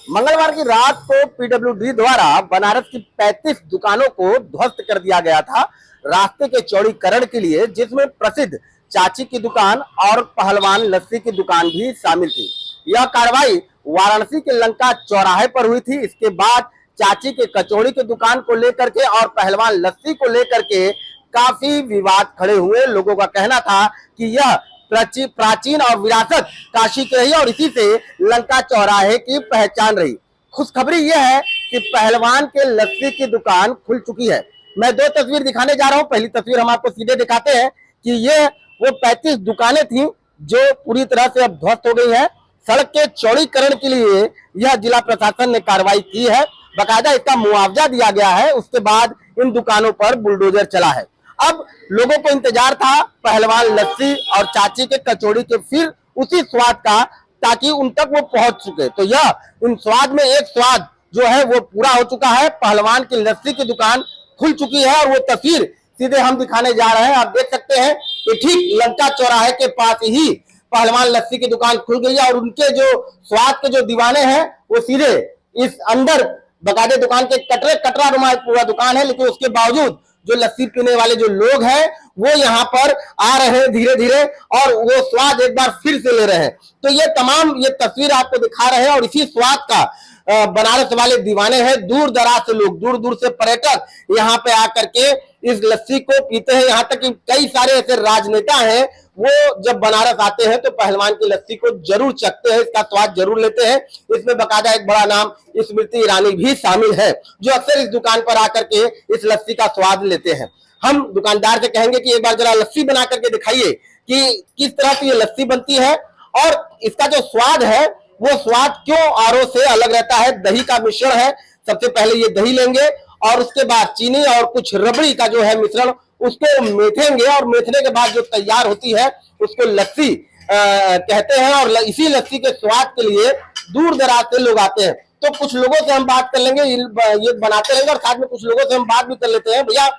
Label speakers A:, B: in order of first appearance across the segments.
A: मंगलवार की रात को पीडब्ल्यूडी द्वारा बनारस की 35 दुकानों को ध्वस्त कर दिया गया था रास्ते के चौड़ीकरण के लिए, जिसमें प्रसिद्ध चाची की दुकान और पहलवान लस्सी की दुकान भी शामिल थी। यह कार्रवाई वाराणसी के लंका चौराहे पर हुई थी। इसके बाद चाची के कचौड़ी की दुकान को लेकर के और पहलवान लस्सी को लेकर के काफी विवाद खड़े हुए। लोगों का कहना था कि यह प्राचीन और विरासत काशी की रही और इसी से लंका चौराहे की पहचान रही। खुशखबरी यह है कि पहलवान के लस्सी की दुकान खुल चुकी है। मैं दो तस्वीर दिखाने जा रहा हूं। पहली तस्वीर हम आपको सीधे दिखाते हैं कि ये वो 35 दुकानें थी जो पूरी तरह से अब ध्वस्त हो गई है। सड़क के चौड़ीकरण के लिए यह जिला प्रशासन ने कार्रवाई की है, बाकायदा इसका मुआवजा दिया गया है। उसके बाद इन दुकानों पर बुलडोजर चला है। अब लोगों को इंतजार था पहलवान लस्सी और चाची के कचौड़ी के फिर उसी स्वाद का, ताकि उन तक वो पहुंच चुके। तो यह इन स्वाद में एक स्वाद जो है वो पूरा हो चुका है। पहलवान की लस्सी की दुकान खुल चुकी है और वो तस्वीर सीधे हम दिखाने जा रहे हैं। आप देख सकते हैं कि ठीक लंका चौराहे के पास ही पहलवान लस्सी की दुकान खुल गई है और उनके जो स्वाद के जो दीवाने हैं वो सीधे इस अंदर बकायदे दुकान के कटरा नुमा पूरा दुकान है, लेकिन उसके बावजूद जो लस्सी पीने वाले जो लोग हैं वो यहाँ पर आ रहे हैं धीरे धीरे और वो स्वाद एक बार फिर से ले रहे हैं। तो ये तमाम ये तस्वीर आपको दिखा रहे हैं और इसी स्वाद का बनारस वाले दीवाने हैं। दूर दराज से लोग, दूर दूर से पर्यटक यहाँ पे आकर के इस लस्सी को पीते हैं। यहाँ तक कि कई सारे ऐसे राजनेता हैं वो जब बनारस आते हैं तो पहलवान की लस्सी को जरूर चखते हैं, इसका स्वाद जरूर लेते हैं। इसमें बकायदा एक बड़ा नाम स्मृति ईरानी भी शामिल है जो अक्सर इस दुकान पर आकर के इस लस्सी का स्वाद लेते हैं। हम दुकानदार से कहेंगे कि एक बार जरा लस्सी बना करके दिखाइए कि किस तरह से ये लस्सी बनती है और इसका जो स्वाद है वो स्वाद क्यों आरओ से अलग रहता है। दही का मिश्रण है। सबसे पहले ये दही लेंगे और उसके बाद चीनी और कुछ रबड़ी का जो है मिश्रण, उसको मेथेंगे और मेथने के बाद जो तैयार होती है उसको लस्सी कहते हैं। और इसी लस्सी के स्वाद के लिए दूर दराज से लोग आते हैं। तो कुछ लोगों से हम बात कर लेंगे, ये बनाते रहेंगे और साथ में कुछ लोगों से हम बात भी कर लेते हैं। भैया,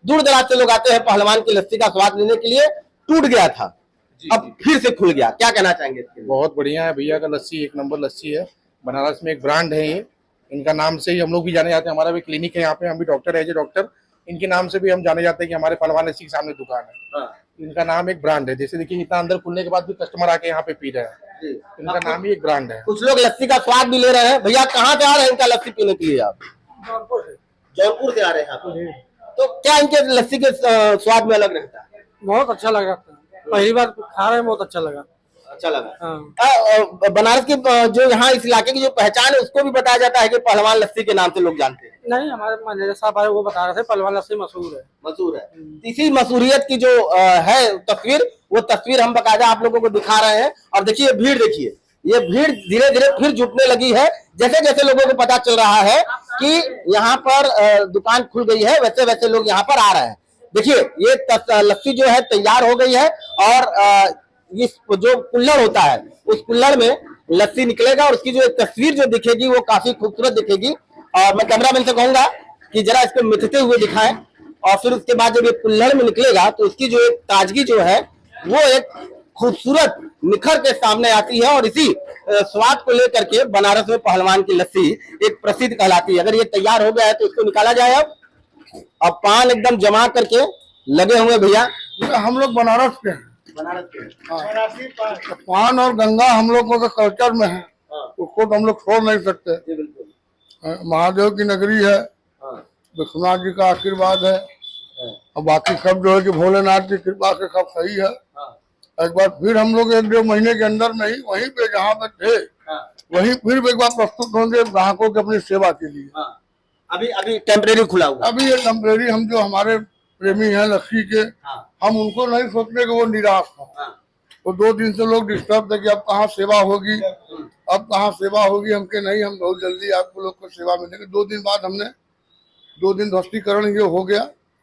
A: दूर दराज से लोग आते हैं पहलवान की लस्सी का स्वाद लेने के लिए। टूट गया था, अब फिर से खुल गया, क्या कहना चाहेंगे इसके?
B: बहुत बढ़िया है भैया का लस्सी, एक नंबर लस्सी है। बनारस में एक ब्रांड है ये, इनका नाम से ही हम लोग भी जाने जाते हैं। हमारा भी क्लिनिक है यहाँ पे, हम भी डॉक्टर है, डॉक्टर इनके नाम से भी हम जाने जाते हैं कि हमारे पहलवान लस्सी के सामने दुकान है। हाँ। इनका नाम एक ब्रांड है। जैसे देखिए इतना अंदर खुलने के बाद भी कस्टमर आके यहाँ पे पी रहे हैं। इनका नाम ही एक ब्रांड है।
A: कुछ लोग लस्सी का स्वाद भी ले रहे हैं। भैया, कहाँ से आ रहे हैं इनका लस्सी पीने के लिए? आप जौनपुर से आ रहे हैं। तो क्या इनके लस्सी के स्वाद में अलग रहता है?
C: बहुत अच्छा लगा, पहली बार खा रहे हैं, बहुत अच्छा लगा।
A: अच्छा लगा। हाँ। बनारस की जो यहाँ इस इलाके की जो पहचान है उसको भी बताया जाता है कि पहलवान लस्सी के नाम से लोग जानते हैं।
C: नहीं, हमारे मैनेजर साहब आए वो बता रहे थे पहलवान लस्सी मशहूर है।
A: मशहूर है। इसी मशहूरियत की जो है तस्वीर, वो तस्वीर हम बकायदा आप लोगों को दिखा रहे हैं। और देखिए भीड़, देखिए ये भीड़ धीरे धीरे फिर जुटने लगी है। जैसे जैसे लोगों को पता चल रहा है कि यहाँ पर दुकान खुल गई है, वैसे वैसे लोग यहाँ पर आ रहे हैं। देखिए ये लस्सी जो है तैयार हो गई है और इस जो कुल्हड़ होता है उस कुल्हड़ में लस्सी निकलेगा और उसकी जो एक तस्वीर जो दिखेगी वो काफी खूबसूरत दिखेगी। और मैं कैमरामैन से कहूंगा कि जरा इसको मिथते हुए दिखाएं और फिर उसके बाद जब ये कुल्हड़ में निकलेगा तो उसकी जो एक ताजगी जो है वो एक खूबसूरत निखर के सामने आती है। और इसी स्वाद को लेकर के बनारस में पहलवान की लस्सी एक प्रसिद्ध कहलाती है। अगर ये तैयार हो गया है तो इसको निकाला जाए। अब पान एकदम जमा करके लगे हुए भैया।
B: हम लोग बनारस के हैं।
A: बनारस के?
B: हाँ। पान और गंगा हम लोगों का कल्चर में है। हाँ। उसको तो हम लोग छोड़ नहीं सकते। जी बिल्कुल। महादेव की नगरी है। हाँ। विश्वनाथ जी का आशीर्वाद है। हाँ। और बाकी सब जो है कि भोलेनाथ की कृपा से सब सही है। हाँ। एक बार फिर हम लोग 1-2 महीने के अंदर में ही वहीं पे जहाँ पे थे, हाँ, वहीं फिर एक बार प्रस्तुत होंगे ग्राहकों की अपनी सेवा के लिए। हाँ।
A: अभी टेम्परेरी खुला हुआ?
B: अभी ये टेम्परेरी, हम जो हमारे प्रेमी हैं लस्सी के, हाँ, हम उनको नहीं सोचते कि वो निराश हो। हाँ। वो 2 दिन से लोग डिस्टर्ब थे कि अब कहाँ सेवा होगी, अब कहाँ सेवा होगी। हमके नहीं, हम बहुत जल्दी आपको लोग को सेवा मिलेगी। 2 दिन बाद हमने 2 दिन ध्वस्तीकरण ये हो गया।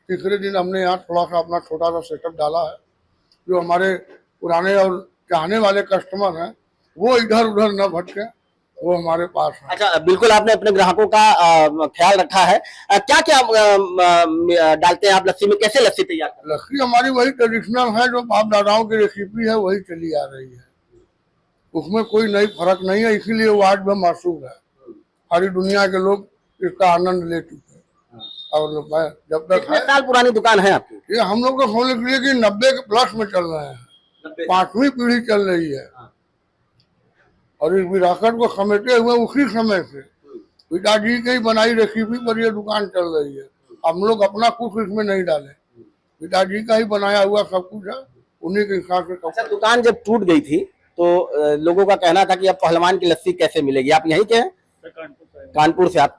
B: तीसरे दिन हमने यहाँ थोड़ा सा अपना छोटा सा सेटअप डाला है। जो हमारे पुराने और चाहने वाले कस्टमर हैं वो इधर उधर न भटके, वो हमारे पास है।
A: अच्छा, बिल्कुल आपने अपने ग्राहकों का ख्याल रखा है। क्या क्या डालते हैं आप लस्सी में? कैसे लस्सी तैयार करते हैं?
B: लस्सी हमारी वही ट्रेडिशनल है जो बाप दादाओं की रेसिपी है, वही चली आ रही है। उसमें कोई नई फर्क नहीं है, इसीलिए वो आज भी मशहूर है। सारी दुनिया के लोग इसका आनंद ले चुके हैं। और मैं जब तक
A: कितने साल पुरानी दुकान है आपकी?
B: ये हम लोग को समझ लीजिए कि 90 के प्लस में चल रहे हैं, 5वीं पीढ़ी चल रही है। और इस विरासत को समेटे हुए उसी समय से पिताजी की बनाई रेसिपी पर ये दुकान चल रही है। हम लोग अपना कुछ इसमें नहीं डाले, पिताजी का ही बनाया हुआ सब कुछ है, उन्हीं के हिसाब से।
A: अच्छा, दुकान जब टूट गई थी तो लोगों का कहना था कि अब पहलवान की लस्सी कैसे मिलेगी। आप यहीं के हैं? कानपुर से आप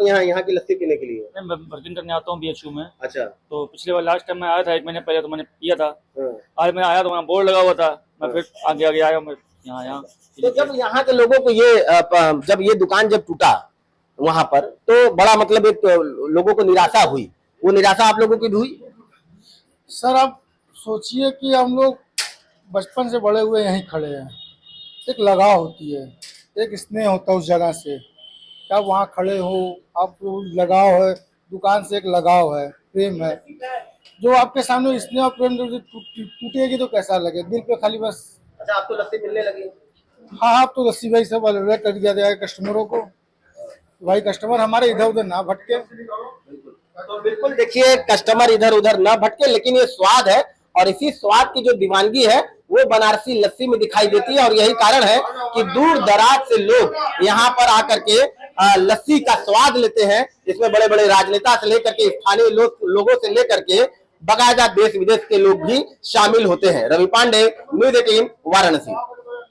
A: यहाँ की लस्सी पीने के लिए?
D: मैं वर्किंग करने आता हूँ BHU में।
A: अच्छा।
D: तो पिछले बार लास्ट टाइम मैं आया था 1 महीने पहले, तो मैंने पिया था। आज मैं आया तो वहाँ बोर्ड लगा हुआ था, मैं फिर आगे आया, मैं यहाँ।
A: तो जब यहाँ के लोगों को जब ये दुकान जब टूटा वहां पर, तो बड़ा मतलब एक लोगों को निराशा हुई। वो निराशा आप लोगों की भी हुई?
E: सर आप सोचिए कि हम लोग बचपन से बड़े हुए यहीं खड़े हैं, एक लगाव होती है, एक स्नेह होता है उस जगह से। क्या वहाँ खड़े हो, आपको लगाव है, दुकान से एक लगाव है, प्रेम है। जो आपके सामने स्नेह और प्रेम टूटेगी तो कैसा लगे, दिल पे खाली बस।
A: अच्छा, आपको लस्सी मिलने लगी?
E: हाँ, आप तो लस्सी भाई सब अलग कर दिया जाएगा कस्टमरों को, भाई कस्टमर हमारे इधर उधर ना भटके।
A: तो बिल्कुल देखिए, कस्टमर इधर उधर ना भटके, लेकिन ये स्वाद है और इसी स्वाद की जो दीवानगी है वो बनारसी लस्सी में दिखाई देती है। और यही कारण है कि दूर दराज से लोग यहाँ पर आकर के लस्सी का स्वाद लेते हैं। इसमें बड़े बड़े राजनेता से लेकर के स्थानीय लोगों से लेकर के बाकायदा देश विदेश के लोग भी शामिल होते हैं। रवि पांडे, न्यूज़ 18, वाराणसी।